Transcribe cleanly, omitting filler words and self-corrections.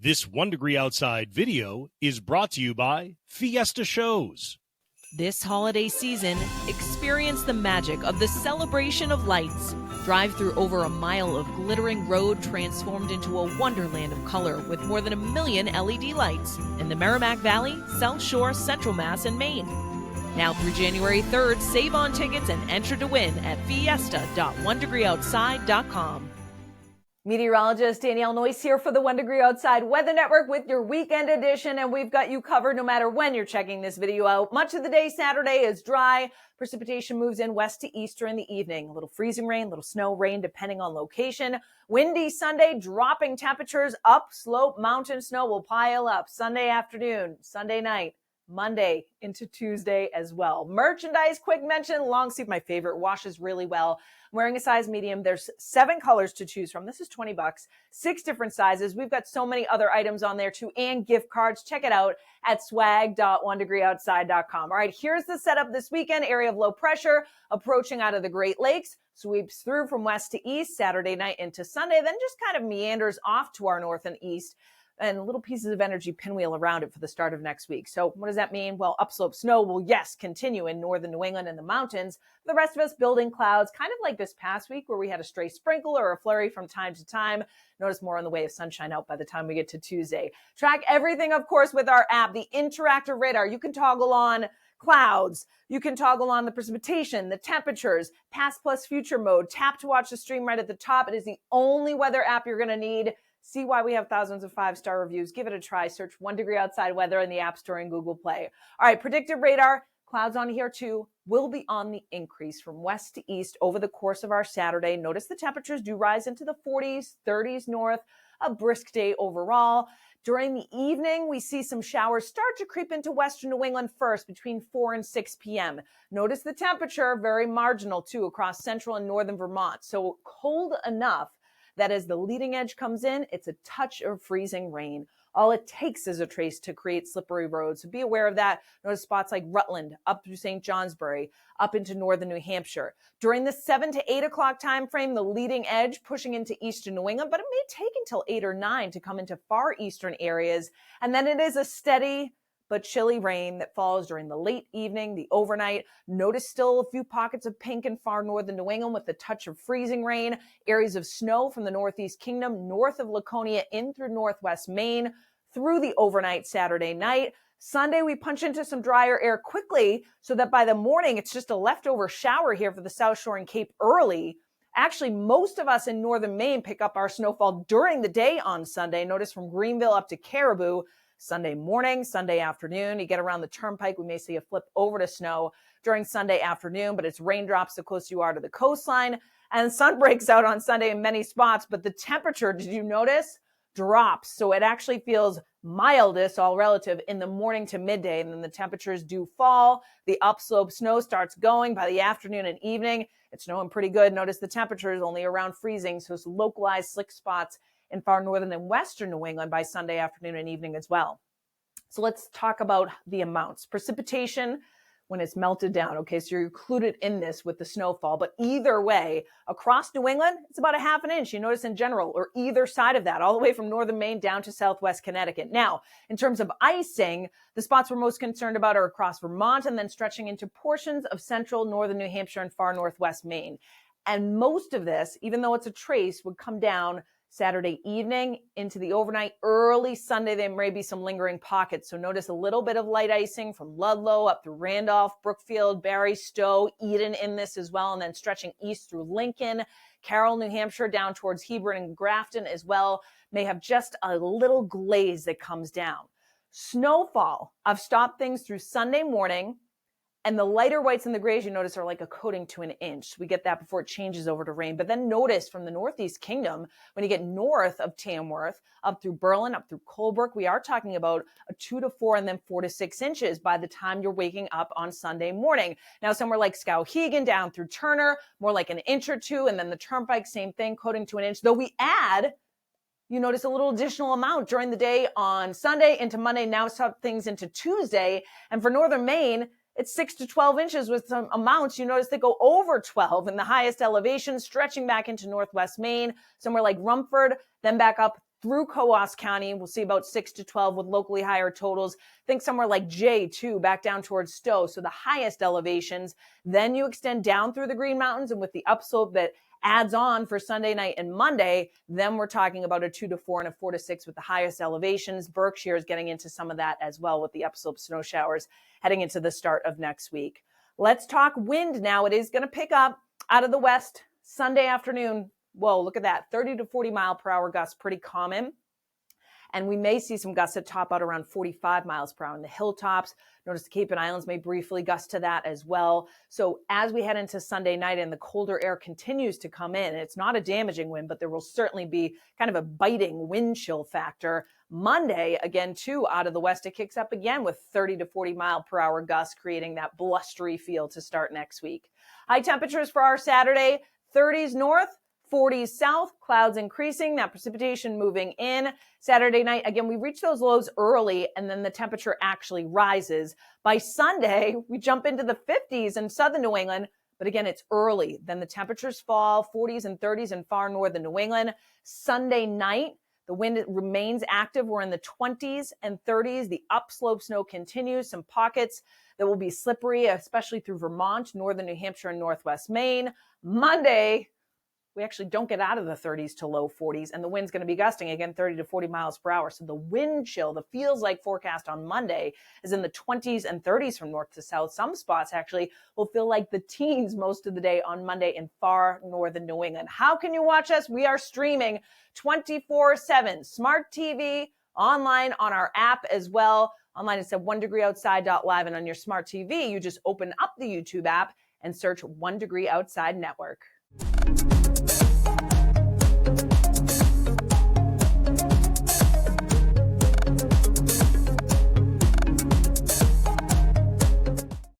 This 1 Degree Outside video is brought to you by Fiesta Shows. This holiday season, experience the magic of the celebration of lights. Drive through over a mile of glittering road transformed into a wonderland of color with more than 1 million LED lights in the Merrimack Valley, South Shore, Central Mass, and Maine. Now through January 3rd, save on tickets and enter to win at fiesta.onedegreeoutside.com. Meteorologist Danielle Noyce here for the 1 Degree Outside Weather Network with your weekend edition, and we've got you covered no matter when you're checking this video out. Much of the day Saturday is dry. Precipitation moves in west to east during the evening. A little freezing rain, a little snow, rain depending on location. Windy Sunday, dropping temperatures, upslope mountain snow will pile up Sunday afternoon, Sunday night, Monday into Tuesday as well. Merchandise, quick mention, long sleeve, my favorite, washes really well. I'm wearing a size medium. There's 7 colors to choose from. This is $20, 6 different sizes. We've got so many other items on there too, and gift cards. Check it out at swag.onedegreeoutside.com. All right, here's the setup this weekend. Area of low pressure approaching out of the Great Lakes, sweeps through from west to east Saturday night into Sunday, then just kind of meanders off to our north and east, and little pieces of energy pinwheel around it for the start of next week. So what does that mean? Well, upslope snow will, yes, continue in northern New England and the mountains. The rest of us building clouds, kind of like this past week where we had a stray sprinkle or a flurry from time to time. Notice more on the way of sunshine out by the time we get to Tuesday. Track everything, of course, with our app, the interactive radar. You can toggle on clouds. You can toggle on the precipitation, the temperatures, Past+Future mode. Tap to watch the stream right at the top. It is the only weather app you're going to need. See why we have thousands of 5-star reviews. Give it a try. Search 1 Degree Outside Weather in the App Store and Google Play. All right, predictive radar. Clouds on here too will be on the increase from west to east over the course of our Saturday. Notice the temperatures do rise into the 40s, 30s north. A brisk day overall. During the evening, we see some showers start to creep into western New England first between 4 and 6 p.m. Notice the temperature, very marginal too, across central and northern Vermont. So cold enough that as the leading edge comes in, it's a touch of freezing rain. All it takes is a trace to create slippery roads. So be aware of that. Notice spots like Rutland, up through St. Johnsbury, up into northern New Hampshire. During the 7 to 8 o'clock time frame, the leading edge pushing into eastern New England, but it may take until 8 or 9 to come into far eastern areas. And then it is a steady but chilly rain that falls during the late evening, the overnight. Notice still a few pockets of pink in far northern New England with a touch of freezing rain. Areas of snow from the Northeast Kingdom, north of Laconia, in through Northwest Maine, through the overnight Saturday night. Sunday, we punch into some drier air quickly so that by the morning, it's just a leftover shower here for the South Shore and Cape early. Actually, most of us in northern Maine pick up our snowfall during the day on Sunday. Notice from Greenville up to Caribou. Sunday morning, Sunday afternoon, you get around the turnpike, we may see a flip over to snow during Sunday afternoon, but it's raindrops the closer you are to the coastline. And the sun breaks out on Sunday in many spots, but the temperature, did you notice, drops. So it actually feels mildest, all relative, in the morning to midday, and then the temperatures do fall. The upslope snow starts going by the afternoon and evening. It's snowing pretty good. Notice the temperature is only around freezing, so it's localized slick spots in far northern and western New England by Sunday afternoon and evening as well. So let's talk about the amounts. Precipitation when it's melted down. Okay, so you're included in this with the snowfall, but either way, across New England, it's about a ½ inch. You notice in general, or either side of that, all the way from northern Maine down to southwest Connecticut. Now, in terms of icing, the spots we're most concerned about are across Vermont and then stretching into portions of central northern New Hampshire and far northwest Maine. And most of this, even though it's a trace, would come down Saturday evening into the overnight. Early Sunday, there may be some lingering pockets. So notice a little bit of light icing from Ludlow up through Randolph, Brookfield, Barry, Stowe, Eden in this as well, and then stretching east through Lincoln, Carroll, New Hampshire, down towards Hebron and Grafton as well. May have just a little glaze that comes down. Snowfall, I've stopped things through Sunday morning. And the lighter whites and the grays, you notice, are like a coating to an inch. We get that before it changes over to rain. But then notice from the Northeast Kingdom, when you get north of Tamworth, up through Berlin, up through Colebrook, we are talking about a 2 to 4 and then 4 to 6 inches by the time you're waking up on Sunday morning. Now, somewhere like Skowhegan down through Turner, more like an inch or 2. And then the Turnpike, same thing, coating to an inch. Though we add, you notice a little additional amount during the day on Sunday into Monday. Now stop things into Tuesday. And for northern Maine, it's 6 to 12 inches with some amounts. You notice they go over 12 in the highest elevation, stretching back into northwest Maine, somewhere like Rumford, then back up through Coos County. We'll see about 6 to 12 with locally higher totals. Think somewhere like J2 back down towards Stowe. So the highest elevations. Then you extend down through the Green Mountains, and with the upslope that adds on for Sunday night and Monday, then we're talking about a 2 to 4 and a 4 to 6 with the highest elevations. Berkshire is getting into some of that as well with the upslope snow showers heading into the start of next week. Let's talk wind now. It is going to pick up out of the west Sunday afternoon. Whoa, look at that. 30 to 40 mile per hour gusts, pretty common. And we may see some gusts that top out around 45 miles per hour in the hilltops. Notice the Cape and Islands may briefly gust to that as well. So as we head into Sunday night and the colder air continues to come in, it's not a damaging wind, but there will certainly be kind of a biting wind chill factor. Monday, again, too, out of the west, it kicks up again with 30 to 40 mile per hour gusts, creating that blustery feel to start next week. High temperatures for our Saturday, 30s north, 40s south, clouds increasing, that precipitation moving in. Saturday night, again, we reach those lows early and then the temperature actually rises. By Sunday, we jump into the 50s in southern New England, but again, it's early. Then the temperatures fall, 40s and 30s in far northern New England. Sunday night, the wind remains active. We're in the 20s and 30s. The upslope snow continues. Some pockets that will be slippery, especially through Vermont, northern New Hampshire, and northwest Maine. Monday, we actually don't get out of the 30s to low 40s, and the wind's going to be gusting again 30 to 40 miles per hour. So the wind chill, the feels like forecast on Monday, is in the 20s and 30s from north to south. Some spots actually will feel like the teens most of the day on Monday in far northern New England. How can you watch us? We are streaming 24/7, smart TV, online on our app as well. Online it's at 1degreeoutside.live, and on your smart TV, you just open up the YouTube app and search 1 Degree Outside Network.